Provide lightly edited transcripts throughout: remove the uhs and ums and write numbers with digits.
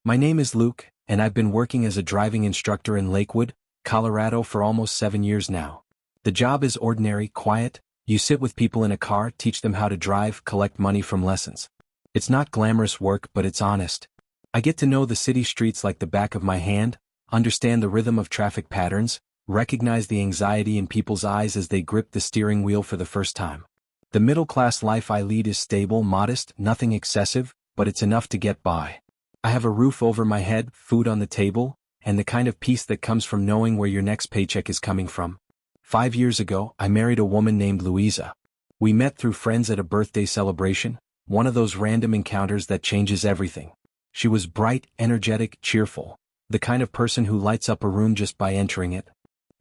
My name is Luke, and I've been working as a driving instructor in Lakewood, Colorado for almost 7 years now. The job is ordinary, quiet. You sit with people in a car, teach them how to drive, collect money from lessons. It's not glamorous work, but it's honest. I get to know the city streets like the back of my hand, understand the rhythm of traffic patterns, recognize the anxiety in people's eyes as they grip the steering wheel for the first time. The middle-class life I lead is stable, modest, nothing excessive, but it's enough to get by. I have a roof over my head, food on the table, and the kind of peace that comes from knowing where your next paycheck is coming from. 5 years ago, I married a woman named Louisa. We met through friends at a birthday celebration, one of those random encounters that changes everything. She was bright, energetic, cheerful, the kind of person who lights up a room just by entering it.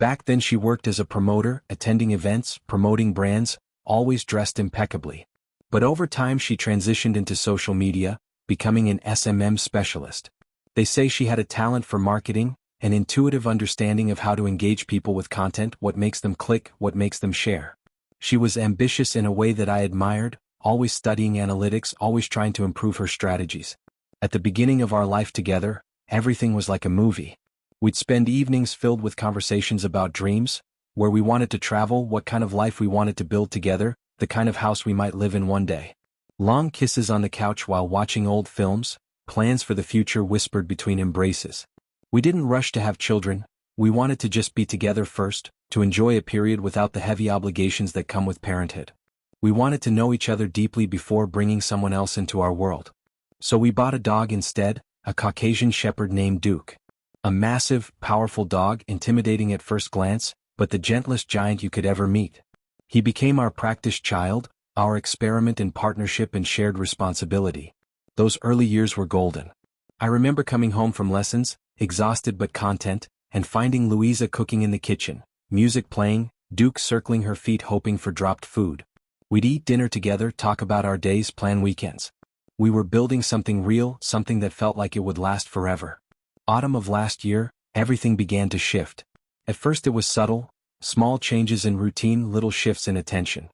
Back then she worked as a promoter, attending events, promoting brands, always dressed impeccably. But over time she transitioned into social media, becoming an SMM specialist. They say she had a talent for marketing, an intuitive understanding of how to engage people with content, what makes them click, what makes them share. She was ambitious in a way that I admired, always studying analytics, always trying to improve her strategies. At the beginning of our life together, everything was like a movie. We'd spend evenings filled with conversations about dreams, where we wanted to travel, what kind of life we wanted to build together, the kind of house we might live in one day. Long kisses on the couch while watching old films, plans for the future whispered between embraces. We didn't rush to have children, we wanted to just be together first, to enjoy a period without the heavy obligations that come with parenthood. We wanted to know each other deeply before bringing someone else into our world. So we bought a dog instead, a Caucasian shepherd named Duke. A massive, powerful dog, intimidating at first glance, but the gentlest giant you could ever meet. He became our practice child, our experiment in partnership and shared responsibility. Those early years were golden. I remember coming home from lessons, exhausted but content, and finding Louisa cooking in the kitchen, music playing, Duke circling her feet hoping for dropped food. We'd eat dinner together, talk about our days, plan weekends. We were building something real, something that felt like it would last forever. Autumn of last year, everything began to shift. At first it was subtle, small changes in routine, little shifts in attention.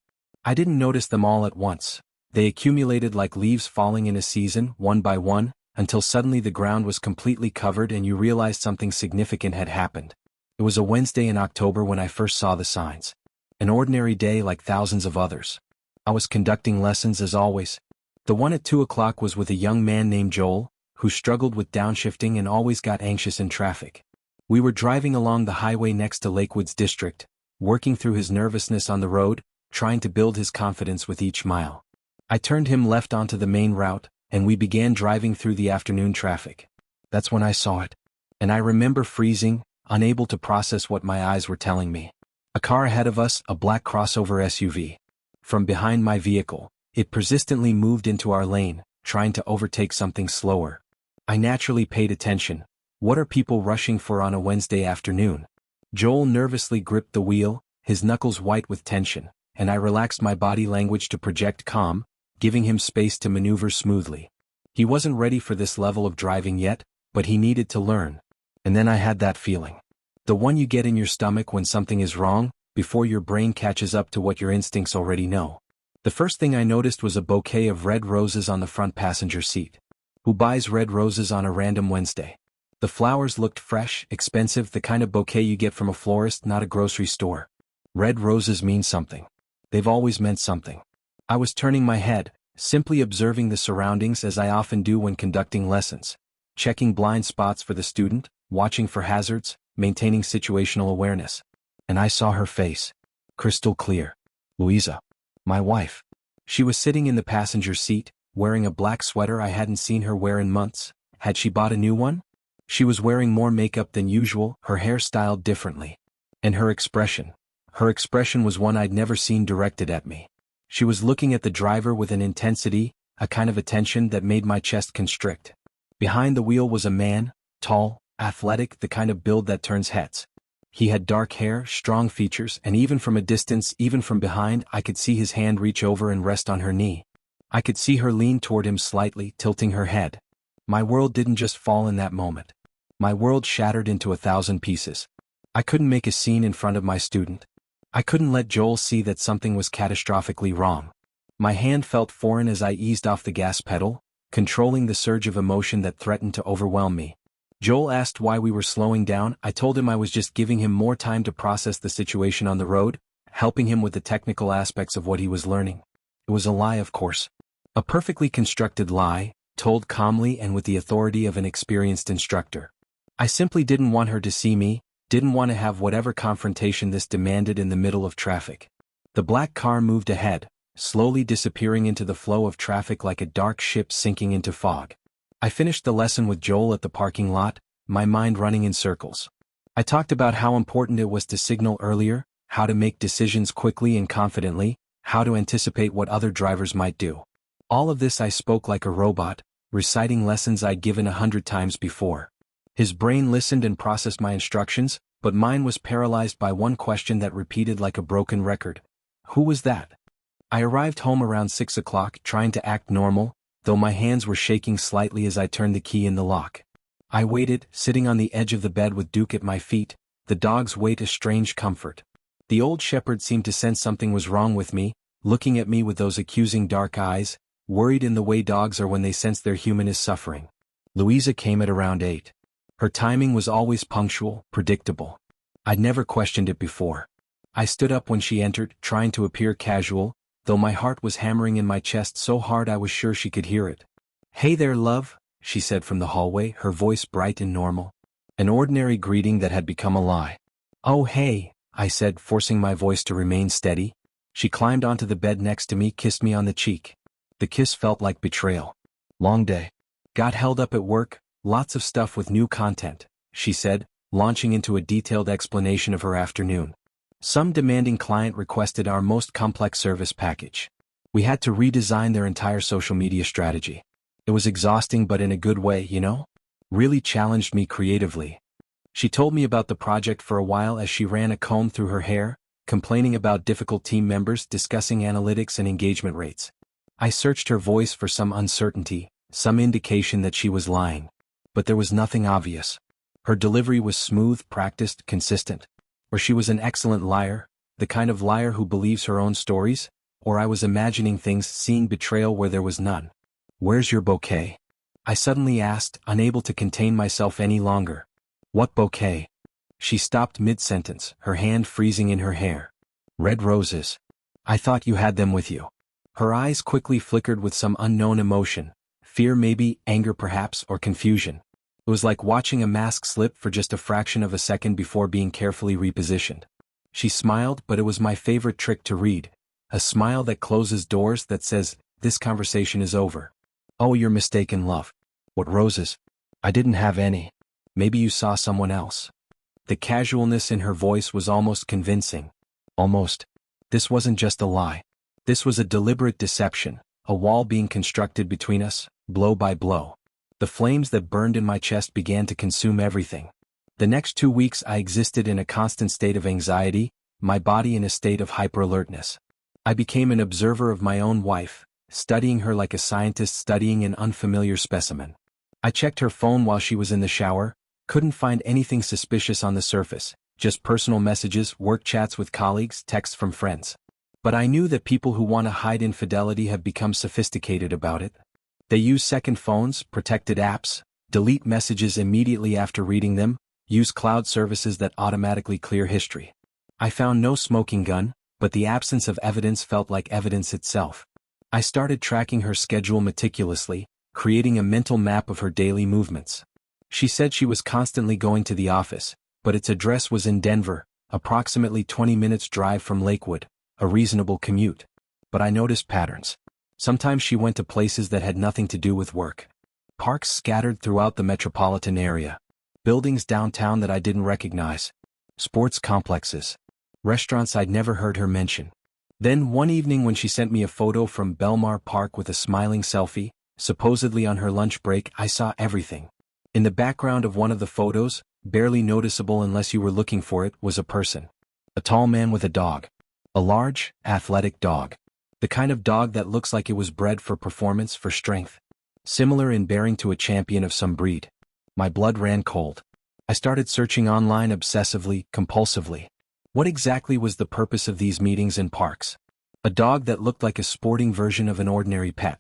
I didn't notice them all at once. They accumulated like leaves falling in a season, one by one, until suddenly the ground was completely covered and you realized something significant had happened. It was a Wednesday in October when I first saw the signs. An ordinary day like thousands of others. I was conducting lessons as always. The one at 2 o'clock was with a young man named Joel, who struggled with downshifting and always got anxious in traffic. We were driving along the highway next to Lakewood's district, working through his nervousness on the road, trying to build his confidence with each mile. I turned him left onto the main route, and we began driving through the afternoon traffic. That's when I saw it. And I remember freezing, unable to process what my eyes were telling me. A car ahead of us, a black crossover SUV. From behind my vehicle, it persistently moved into our lane, trying to overtake something slower. I naturally paid attention. What are people rushing for on a Wednesday afternoon? Joel nervously gripped the wheel, his knuckles white with tension, and I relaxed my body language to project calm, giving him space to maneuver smoothly. He wasn't ready for this level of driving yet, but he needed to learn. And then I had that feeling. The one you get in your stomach when something is wrong, before your brain catches up to what your instincts already know. The first thing I noticed was a bouquet of red roses on the front passenger seat. Who buys red roses on a random Wednesday? The flowers looked fresh, expensive, the kind of bouquet you get from a florist, not a grocery store. Red roses mean something. They've always meant something. I was turning my head, simply observing the surroundings as I often do when conducting lessons. Checking blind spots for the student, watching for hazards, maintaining situational awareness. And I saw her face. Crystal clear. Louisa. My wife. She was sitting in the passenger seat, wearing a black sweater I hadn't seen her wear in months. Had she bought a new one? She was wearing more makeup than usual, her hair styled differently. And her expression. Her expression was one I'd never seen directed at me. She was looking at the driver with an intensity, a kind of attention that made my chest constrict. Behind the wheel was a man, tall, athletic, the kind of build that turns heads. He had dark hair, strong features, and even from a distance, even from behind, I could see his hand reach over and rest on her knee. I could see her lean toward him slightly, tilting her head. My world didn't just fall in that moment. My world shattered into 1,000 pieces. I couldn't make a scene in front of my student. I couldn't let Joel see that something was catastrophically wrong. My hand felt foreign as I eased off the gas pedal, controlling the surge of emotion that threatened to overwhelm me. Joel asked why we were slowing down. I told him I was just giving him more time to process the situation on the road, helping him with the technical aspects of what he was learning. It was a lie, of course. A perfectly constructed lie, told calmly and with the authority of an experienced instructor. I simply didn't want her to see me, didn't want to have whatever confrontation this demanded in the middle of traffic. The black car moved ahead, slowly disappearing into the flow of traffic like a dark ship sinking into fog. I finished the lesson with Joel at the parking lot, my mind running in circles. I talked about how important it was to signal earlier, how to make decisions quickly and confidently, how to anticipate what other drivers might do. All of this I spoke like a robot, reciting lessons I'd given 100 times before. His brain listened and processed my instructions, but mine was paralyzed by one question that repeated like a broken record. Who was that? I arrived home around 6 o'clock, trying to act normal, though my hands were shaking slightly as I turned the key in the lock. I waited, sitting on the edge of the bed with Duke at my feet, the dog's weight a strange comfort. The old shepherd seemed to sense something was wrong with me, looking at me with those accusing dark eyes, worried in the way dogs are when they sense their human is suffering. Louisa came at around 8. Her timing was always punctual, predictable. I'd never questioned it before. I stood up when she entered, trying to appear casual, though my heart was hammering in my chest so hard I was sure she could hear it. "Hey there, love," she said from the hallway, her voice bright and normal. An ordinary greeting that had become a lie. "Oh hey," I said, forcing my voice to remain steady. She climbed onto the bed next to me, kissed me on the cheek. The kiss felt like betrayal. "Long day. Got held up at work, lots of stuff with new content," she said, launching into a detailed explanation of her afternoon. Some demanding client requested our most complex service package. We had to redesign their entire social media strategy. It was exhausting, but in a good way, you know? Really challenged me creatively. She told me about the project for a while as she ran a comb through her hair, complaining about difficult team members, discussing analytics and engagement rates. I searched her voice for some uncertainty, some indication that she was lying. But there was nothing obvious. Her delivery was smooth, practiced, consistent. Or she was an excellent liar, the kind of liar who believes her own stories, or I was imagining things, seeing betrayal where there was none. "Where's your bouquet?" I suddenly asked, unable to contain myself any longer. "What bouquet?" She stopped mid-sentence, her hand freezing in her hair. "Red roses. I thought you had them with you." Her eyes quickly flickered with some unknown emotion, fear maybe, anger perhaps, or confusion. It was like watching a mask slip for just a fraction of a second before being carefully repositioned. She smiled, but it was my favorite trick to read. A smile that closes doors, that says, "This conversation is over." "Oh, you're mistaken, love." "What roses?" "I didn't have any." "Maybe you saw someone else." The casualness in her voice was almost convincing. Almost. This wasn't just a lie. This was a deliberate deception, a wall being constructed between us, blow by blow. The flames that burned in my chest began to consume everything. The next 2 weeks I existed in a constant state of anxiety, my body in a state of hyper-alertness. I became an observer of my own wife, studying her like a scientist studying an unfamiliar specimen. I checked her phone while she was in the shower, couldn't find anything suspicious on the surface, just personal messages, work chats with colleagues, texts from friends. But I knew that people who want to hide infidelity have become sophisticated about it. They use second phones, protected apps, delete messages immediately after reading them, use cloud services that automatically clear history. I found no smoking gun, but the absence of evidence felt like evidence itself. I started tracking her schedule meticulously, creating a mental map of her daily movements. She said she was constantly going to the office, but its address was in Denver, approximately 20 minutes drive from Lakewood, a reasonable commute. But I noticed patterns. Sometimes she went to places that had nothing to do with work. Parks scattered throughout the metropolitan area. Buildings downtown that I didn't recognize. Sports complexes. Restaurants I'd never heard her mention. Then one evening when she sent me a photo from Belmar Park with a smiling selfie, supposedly on her lunch break, I saw everything. In the background of one of the photos, barely noticeable unless you were looking for it, was a person. A tall man with a dog. A large, athletic dog. The kind of dog that looks like it was bred for performance, for strength. Similar in bearing to a champion of some breed. My blood ran cold. I started searching online obsessively, compulsively. What exactly was the purpose of these meetings in parks? A dog that looked like a sporting version of an ordinary pet.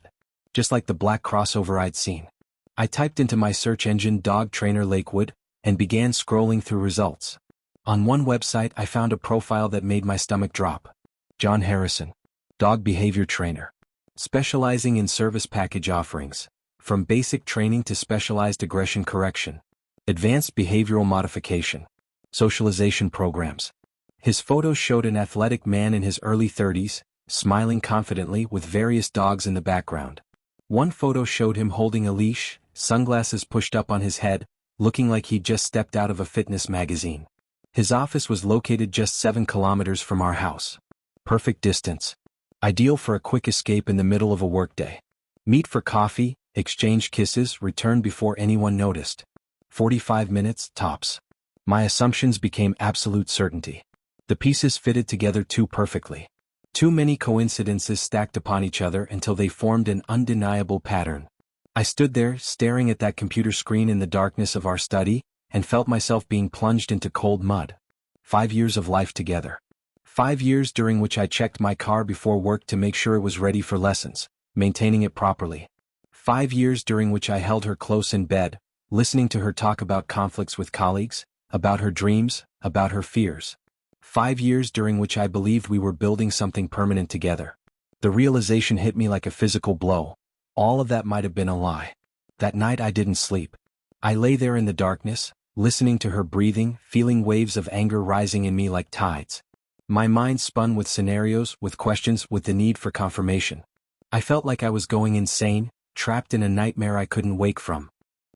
just like the black crossover I'd seen. I typed into my search engine dog trainer Lakewood, and began scrolling through results. On one website I found a profile that made my stomach drop. John Harrison, dog behavior trainer. Specializing in service package offerings, from basic training to specialized aggression correction, advanced behavioral modification, socialization programs. His photos showed an athletic man in his early 30s, smiling confidently with various dogs in the background. One photo showed him holding a leash, sunglasses pushed up on his head, looking like he'd just stepped out of a fitness magazine. His office was located just 7 kilometers from our house. Perfect distance. Ideal for a quick escape in the middle of a workday. Meet for coffee, exchange kisses, return before anyone noticed. 45 minutes, tops. My assumptions became absolute certainty. The pieces fitted together too perfectly. Too many coincidences stacked upon each other until they formed an undeniable pattern. I stood there, staring at that computer screen in the darkness of our study, and felt myself being plunged into cold mud. 5 years of life together. 5 years during which I checked my car before work to make sure it was ready for lessons, maintaining it properly. 5 years during which I held her close in bed, listening to her talk about conflicts with colleagues, about her dreams, about her fears. 5 years during which I believed we were building something permanent together. The realization hit me like a physical blow. All of that might have been a lie. That night I didn't sleep. I lay there in the darkness, listening to her breathing, feeling waves of anger rising in me like tides. My mind spun with scenarios, with questions, with the need for confirmation. I felt like I was going insane, trapped in a nightmare I couldn't wake from.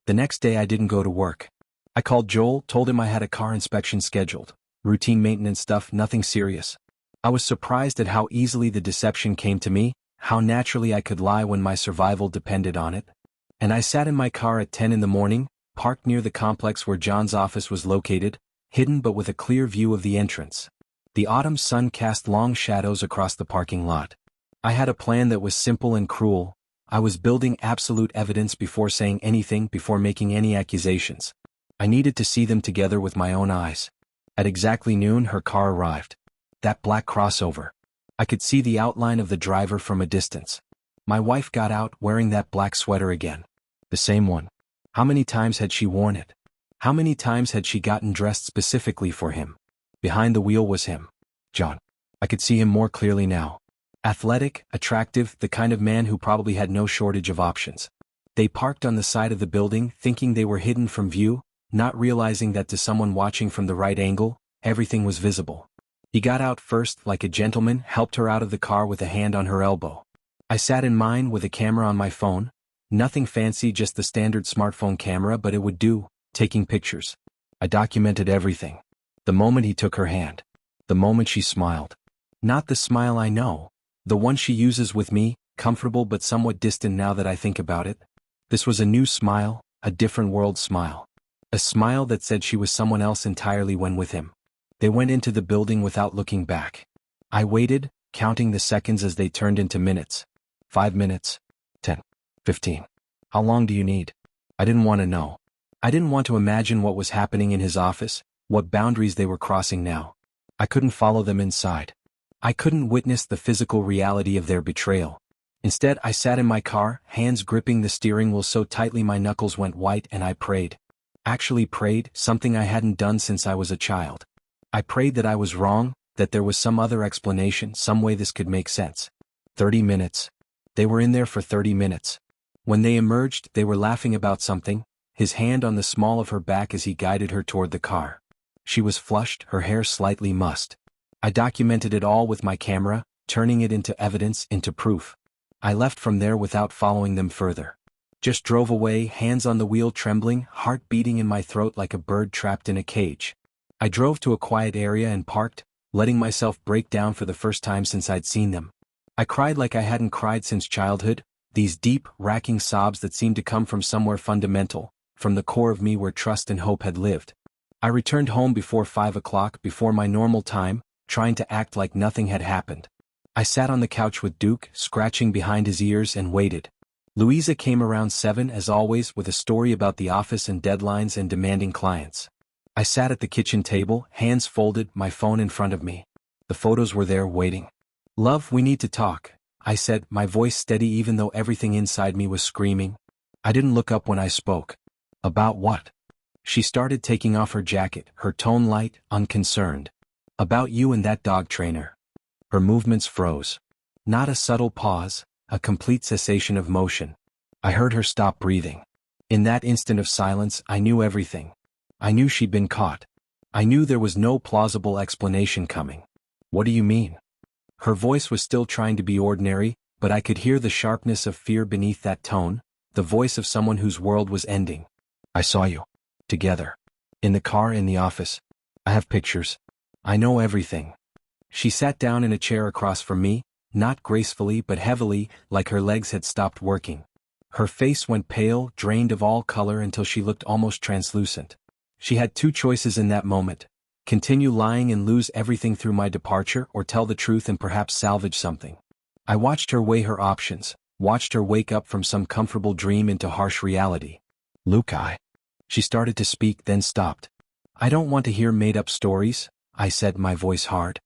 The next day I didn't go to work. I called Joel, told him I had a car inspection scheduled. Routine maintenance stuff, nothing serious. I was surprised at how easily the deception came to me, how naturally I could lie when my survival depended on it. And I sat in my car at 10 in the morning, parked near the complex where John's office was located, hidden but with a clear view of the entrance. The autumn sun cast long shadows across the parking lot. I had a plan that was simple and cruel. I was building absolute evidence before saying anything, before making any accusations. I needed to see them together with my own eyes. At exactly noon her car arrived. That black crossover. I could see the outline of the driver from a distance. My wife got out wearing that black sweater again. The same one. How many times had she worn it? How many times had she gotten dressed specifically for him? Behind the wheel was him. John. I could see him more clearly now. Athletic, attractive, the kind of man who probably had no shortage of options. They parked on the side of the building, thinking they were hidden from view, not realizing that to someone watching from the right angle, everything was visible. He got out first, like a gentleman, helped her out of the car with a hand on her elbow. I sat in mine with a camera on my phone. Nothing fancy, just the standard smartphone camera, but it would do, taking pictures. I documented everything. The moment he took her hand. The moment she smiled. Not the smile I know. The one she uses with me, comfortable but somewhat distant now that I think about it. This was a new smile, a different world smile. A smile that said she was someone else entirely when with him. They went into the building without looking back. I waited, counting the seconds as they turned into minutes. 5 minutes. 10. 15. How long do you need? I didn't want to know. I didn't want to imagine what was happening in his office, what boundaries they were crossing now. I couldn't follow them inside. I couldn't witness the physical reality of their betrayal. Instead, I sat in my car, hands gripping the steering wheel so tightly my knuckles went white, and I prayed. Actually prayed, something I hadn't done since I was a child. I prayed that I was wrong, that there was some other explanation, some way this could make sense. 30 minutes. They were in there for 30 minutes. When they emerged, they were laughing about something, his hand on the small of her back as he guided her toward the car. She was flushed, her hair slightly mussed. I documented it all with my camera, turning it into evidence, into proof. I left from there without following them further. Just drove away, hands on the wheel trembling, heart beating in my throat like a bird trapped in a cage. I drove to a quiet area and parked, letting myself break down for the first time since I'd seen them. I cried like I hadn't cried since childhood, these deep, racking sobs that seemed to come from somewhere fundamental, from the core of me where trust and hope had lived. I returned home before 5 o'clock, before my normal time, trying to act like nothing had happened. I sat on the couch with Duke, scratching behind his ears, and waited. Louisa came around 7 as always with a story about the office and deadlines and demanding clients. I sat at the kitchen table, hands folded, my phone in front of me. The photos were there waiting. Love, we need to talk. I said, my voice steady even though everything inside me was screaming. I didn't look up when I spoke. About what? She started taking off her jacket, her tone light, unconcerned. About you and that dog trainer. Her movements froze. Not a subtle pause, a complete cessation of motion. I heard her stop breathing. In that instant of silence, I knew everything. I knew she'd been caught. I knew there was no plausible explanation coming. What do you mean? Her voice was still trying to be ordinary, but I could hear the sharpness of fear beneath that tone, the voice of someone whose world was ending. I saw you. Together. In the car, in the office. I have pictures. I know everything. She sat down in a chair across from me, not gracefully but heavily, like her legs had stopped working. Her face went pale, drained of all color until she looked almost translucent. She had two choices in that moment: continue lying and lose everything through my departure, or tell the truth and perhaps salvage something. I watched her weigh her options, watched her wake up from some comfortable dream into harsh reality. Luke, She started to speak, then stopped. I don't want to hear made-up stories, I said, my voice hard.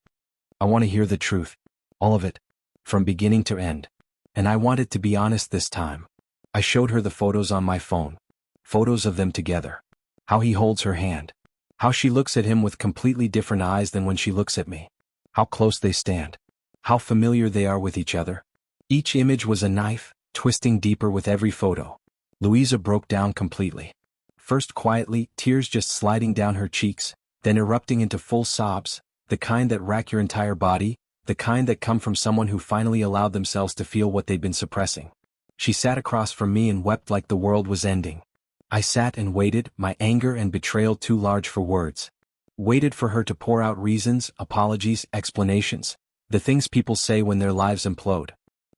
I want to hear the truth. All of it. From beginning to end. And I wanted to be honest this time. I showed her the photos on my phone. Photos of them together. How he holds her hand. How she looks at him with completely different eyes than when she looks at me. How close they stand. How familiar they are with each other. Each image was a knife, twisting deeper with every photo. Louisa broke down completely. First quietly, tears just sliding down her cheeks, then erupting into full sobs, the kind that rack your entire body, the kind that come from someone who finally allowed themselves to feel what they'd been suppressing. She sat across from me and wept like the world was ending. I sat and waited, my anger and betrayal too large for words. Waited for her to pour out reasons, apologies, explanations, the things people say when their lives implode.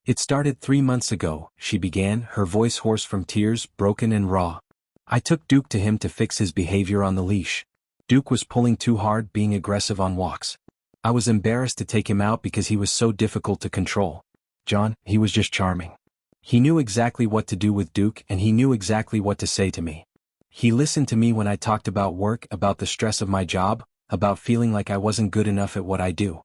It started 3 months ago, she began, her voice hoarse from tears, broken and raw. I took Duke to him to fix his behavior on the leash. Duke was pulling too hard, being aggressive on walks. I was embarrassed to take him out because he was so difficult to control. John, he was just charming. He knew exactly what to do with Duke, and he knew exactly what to say to me. He listened to me when I talked about work, about the stress of my job, about feeling like I wasn't good enough at what I do.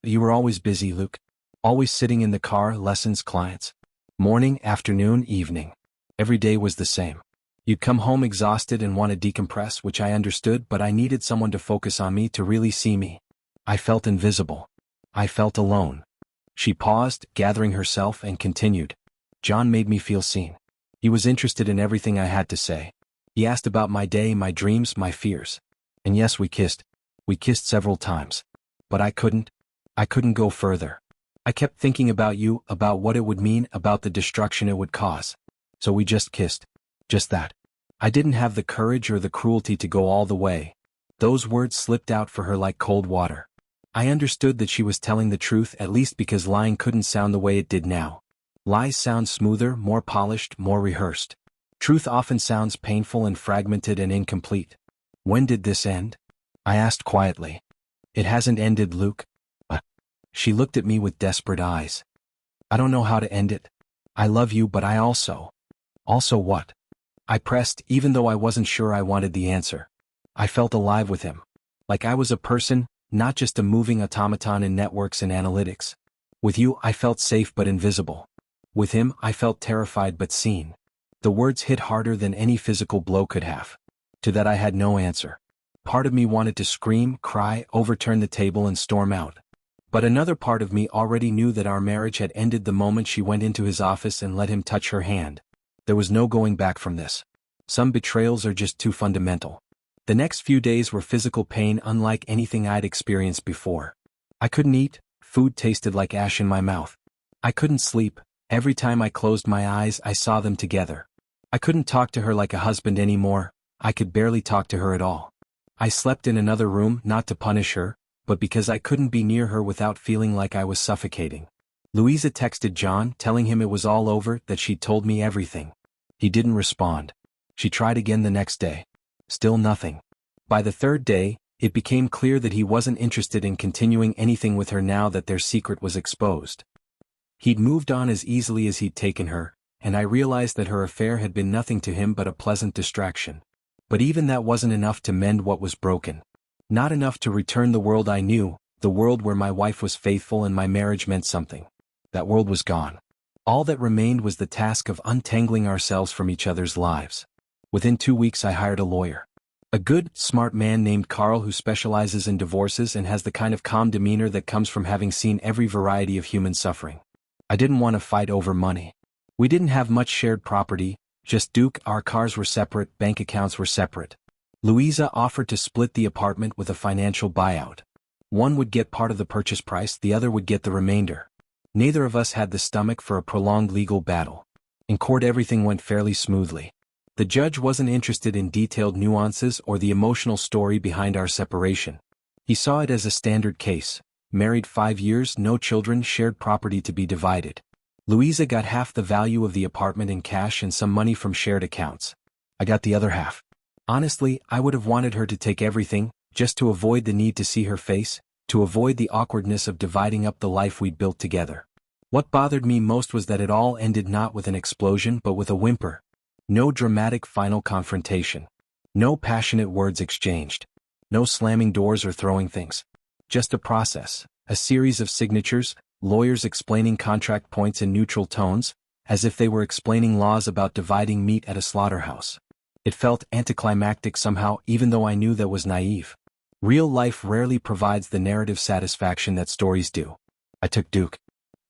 You were always busy, Luke. Always sitting in the car, lessons, clients. Morning, afternoon, evening. Every day was the same. You'd come home exhausted and want to decompress, which I understood, but I needed someone to focus on me, to really see me. I felt invisible. I felt alone. She paused, gathering herself, and continued. John made me feel seen. He was interested in everything I had to say. He asked about my day, my dreams, my fears. And yes, we kissed. We kissed several times. But I couldn't go further. I kept thinking about you, about what it would mean, about the destruction it would cause. So we just kissed. Just that. I didn't have the courage or the cruelty to go all the way. Those words slipped out for her like cold water. I understood that she was telling the truth, at least because lying couldn't sound the way it did now. Lies sound smoother, more polished, more rehearsed. Truth often sounds painful and fragmented and incomplete. When did this end? I asked quietly. It hasn't ended, Luke. She looked at me with desperate eyes. I don't know how to end it. I love you, but I also. Also what? I pressed, even though I wasn't sure I wanted the answer. I felt alive with him. Like I was a person, not just a moving automaton in networks and analytics. With you, I felt safe but invisible. With him, I felt terrified but seen. The words hit harder than any physical blow could have. To that I had no answer. Part of me wanted to scream, cry, overturn the table and storm out. But another part of me already knew that our marriage had ended the moment she went into his office and let him touch her hand. There was no going back from this. Some betrayals are just too fundamental. The next few days were physical pain unlike anything I'd experienced before. I couldn't eat, food tasted like ash in my mouth. I couldn't sleep, every time I closed my eyes I saw them together. I couldn't talk to her like a husband anymore, I could barely talk to her at all. I slept in another room, not to punish her, but because I couldn't be near her without feeling like I was suffocating. Louisa texted John, telling him it was all over, that she'd told me everything. He didn't respond. She tried again the next day. Still nothing. By the third day, it became clear that he wasn't interested in continuing anything with her now that their secret was exposed. He'd moved on as easily as he'd taken her, and I realized that her affair had been nothing to him but a pleasant distraction. But even that wasn't enough to mend what was broken. Not enough to return the world I knew, the world where my wife was faithful and my marriage meant something. That world was gone. All that remained was the task of untangling ourselves from each other's lives. Within 2 weeks I hired a lawyer. A good, smart man named Carl who specializes in divorces and has the kind of calm demeanor that comes from having seen every variety of human suffering. I didn't want to fight over money. We didn't have much shared property, just Duke, our cars were separate, bank accounts were separate. Louisa offered to split the apartment with a financial buyout. One would get part of the purchase price, the other would get the remainder. Neither of us had the stomach for a prolonged legal battle. In court everything went fairly smoothly. The judge wasn't interested in detailed nuances or the emotional story behind our separation. He saw it as a standard case. Married 5 years, no children, shared property to be divided. Louisa got half the value of the apartment in cash and some money from shared accounts. I got the other half. Honestly, I would have wanted her to take everything, just to avoid the need to see her face, to avoid the awkwardness of dividing up the life we'd built together. What bothered me most was that it all ended not with an explosion but with a whimper. No dramatic final confrontation. No passionate words exchanged. No slamming doors or throwing things. Just a process, a series of signatures, lawyers explaining contract points in neutral tones, as if they were explaining laws about dividing meat at a slaughterhouse. It felt anticlimactic somehow, even though I knew that was naive. Real life rarely provides the narrative satisfaction that stories do. I took Duke.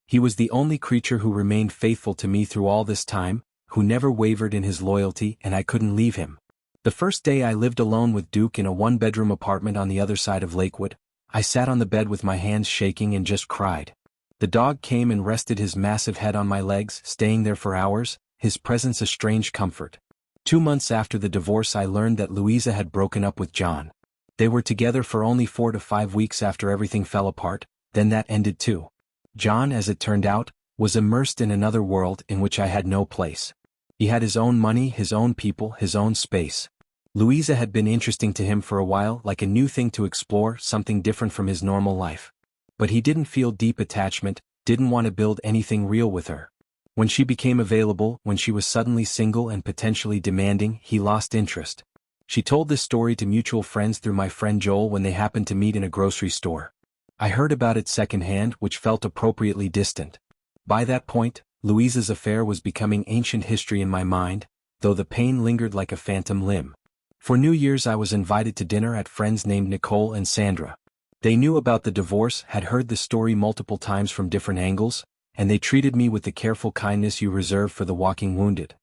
He was the only creature who remained faithful to me through all this time, who never wavered in his loyalty, and I couldn't leave him. The first day I lived alone with Duke in a one-bedroom apartment on the other side of Lakewood, I sat on the bed with my hands shaking and just cried. The dog came and rested his massive head on my legs, staying there for hours, his presence a strange comfort. 2 months after the divorce I learned that Louisa had broken up with John. They were together for only 4 to 5 weeks after everything fell apart, then that ended too. John, as it turned out, was immersed in another world in which I had no place. He had his own money, his own people, his own space. Louisa had been interesting to him for a while, like a new thing to explore, something different from his normal life. But he didn't feel deep attachment, didn't want to build anything real with her. When she became available, when she was suddenly single and potentially demanding, he lost interest. She told this story to mutual friends through my friend Joel when they happened to meet in a grocery store. I heard about it secondhand, which felt appropriately distant. By that point, Louisa's affair was becoming ancient history in my mind, though the pain lingered like a phantom limb. For New Year's I was invited to dinner at friends named Nicole and Sandra. They knew about the divorce, had heard the story multiple times from different angles, and they treated me with the careful kindness you reserve for the walking wounded.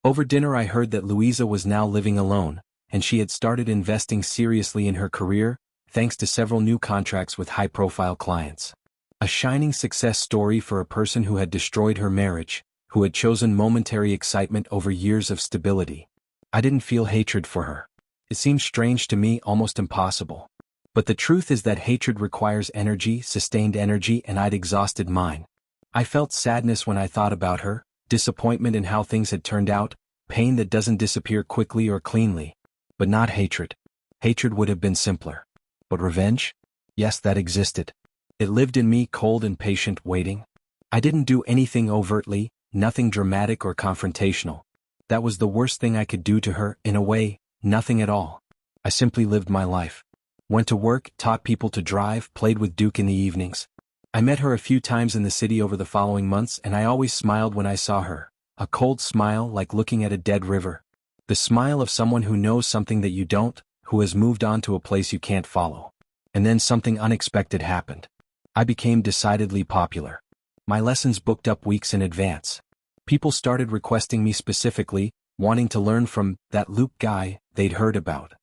Over dinner I heard that Louisa was now living alone, and she had started investing seriously in her career, thanks to several new contracts with high-profile clients. A shining success story for a person who had destroyed her marriage, who had chosen momentary excitement over years of stability. I didn't feel hatred for her. It seemed strange to me, almost impossible. But the truth is that hatred requires energy, sustained energy, and I'd exhausted mine. I felt sadness when I thought about her, disappointment in how things had turned out, pain that doesn't disappear quickly or cleanly. But not hatred. Hatred would have been simpler. But revenge? Yes, that existed. It lived in me, cold and patient, waiting. I didn't do anything overtly, nothing dramatic or confrontational. That was the worst thing I could do to her, in a way, nothing at all. I simply lived my life. Went to work, taught people to drive, played with Duke in the evenings. I met her a few times in the city over the following months, and I always smiled when I saw her. A cold smile, like looking at a dead river. The smile of someone who knows something that you don't, who has moved on to a place you can't follow. And then something unexpected happened. I became decidedly popular. My lessons booked up weeks in advance. People started requesting me specifically, wanting to learn from that Luke guy they'd heard about.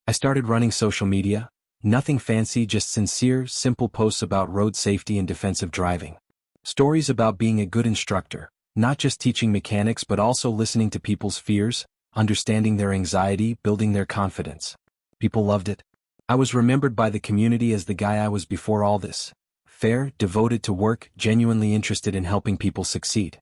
I started running social media. Nothing fancy, just sincere, simple posts about road safety and defensive driving. Stories about being a good instructor, not just teaching mechanics but also listening to people's fears, understanding their anxiety, building their confidence. People loved it. I was remembered by the community as the guy I was before all this. Fair, devoted to work, genuinely interested in helping people succeed.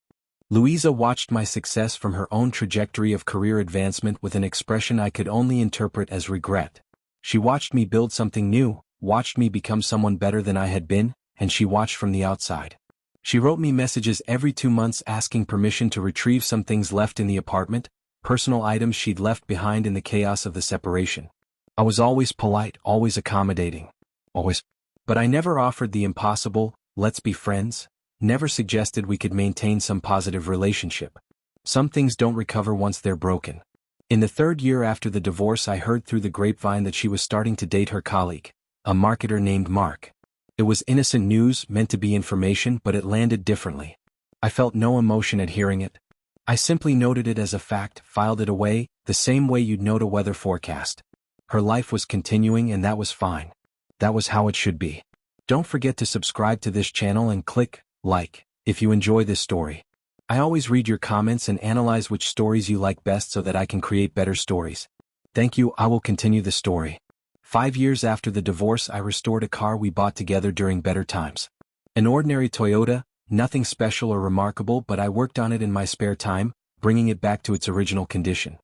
Louisa watched my success from her own trajectory of career advancement with an expression I could only interpret as regret. She watched me build something new, watched me become someone better than I had been, and she watched from the outside. She wrote me messages every 2 months asking permission to retrieve some things left in the apartment, personal items she'd left behind in the chaos of the separation. I was always polite, always accommodating. Always. But I never offered the impossible, let's be friends. never suggested we could maintain some positive relationship. Some things don't recover once they're broken. In the 3rd year after the divorce, I heard through the grapevine that she was starting to date her colleague, a marketer named Mark. It was innocent news, meant to be information, but it landed differently. I felt no emotion at hearing it. I simply noted it as a fact, filed it away, the same way you'd note a weather forecast. Her life was continuing, and that was fine. That was how it should be. Don't forget to subscribe to this channel and click like if you enjoy this story. I always read your comments and analyze which stories you like best so that I can create better stories. Thank you. I will continue the story. 5 years after the divorce, I restored a car we bought together during better times. An ordinary Toyota, nothing special or remarkable, but I worked on it in my spare time, bringing it back to its original condition.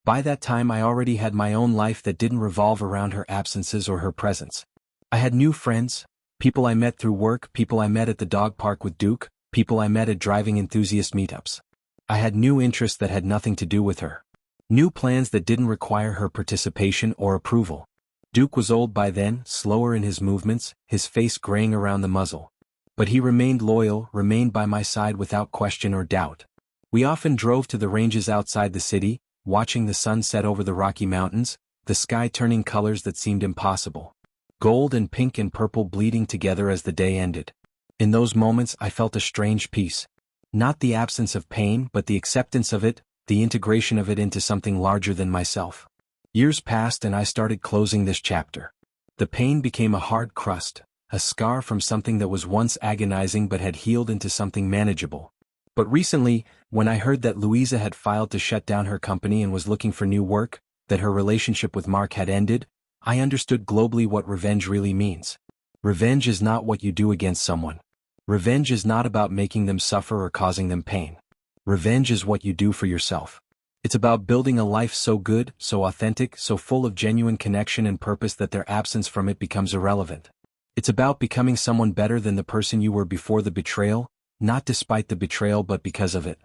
By that time, I already had my own life that didn't revolve around her absences or her presence. I had new friends, people I met through work, people I met at the dog park with Duke, people I met at driving enthusiast meetups. I had new interests that had nothing to do with her. New plans that didn't require her participation or approval. Duke was old by then, slower in his movements, his face graying around the muzzle. But he remained loyal, remained by my side without question or doubt. We often drove to the ranges outside the city, watching the sun set over the Rocky Mountains, the sky turning colors that seemed impossible. Gold and pink and purple bleeding together as the day ended. In those moments I felt a strange peace. Not the absence of pain, but the acceptance of it, the integration of it into something larger than myself. Years passed and I started closing this chapter. The pain became a hard crust, a scar from something that was once agonizing but had healed into something manageable. But recently, when I heard that Louisa had filed to shut down her company and was looking for new work, that her relationship with Mark had ended, I understood globally what revenge really means. Revenge is not what you do against someone. Revenge is not about making them suffer or causing them pain. Revenge is what you do for yourself. It's about building a life so good, so authentic, so full of genuine connection and purpose that their absence from it becomes irrelevant. It's about becoming someone better than the person you were before the betrayal, not despite the betrayal but because of it.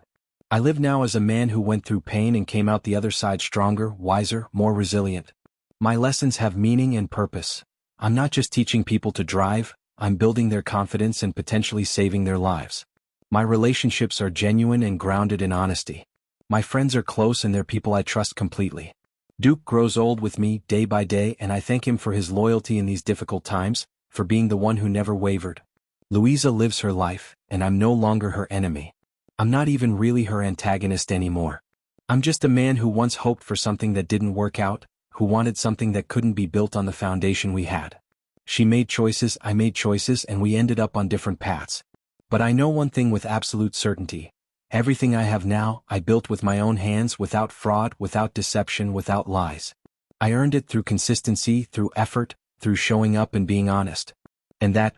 I live now as a man who went through pain and came out the other side stronger, wiser, more resilient. My lessons have meaning and purpose. I'm not just teaching people to drive, I'm building their confidence and potentially saving their lives. My relationships are genuine and grounded in honesty. My friends are close and they're people I trust completely. Duke grows old with me day by day, and I thank him for his loyalty in these difficult times, for being the one who never wavered. Louisa lives her life, and I'm no longer her enemy. I'm not even really her antagonist anymore. I'm just a man who once hoped for something that didn't work out, who wanted something that couldn't be built on the foundation we had. She made choices, I made choices, and we ended up on different paths. But I know one thing with absolute certainty. Everything I have now, I built with my own hands, without fraud, without deception, without lies. I earned it through consistency, through effort, through showing up and being honest. And that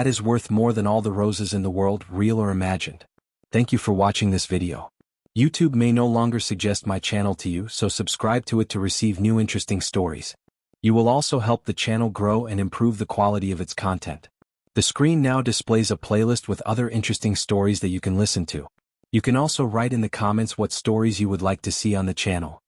is worth more than all the roses in the world, real or imagined. Thank you for watching this video. YouTube may no longer suggest my channel to you, so subscribe to it to receive new interesting stories. You will also help the channel grow and improve the quality of its content. The screen now displays a playlist with other interesting stories that you can listen to. You can also write in the comments what stories you would like to see on the channel.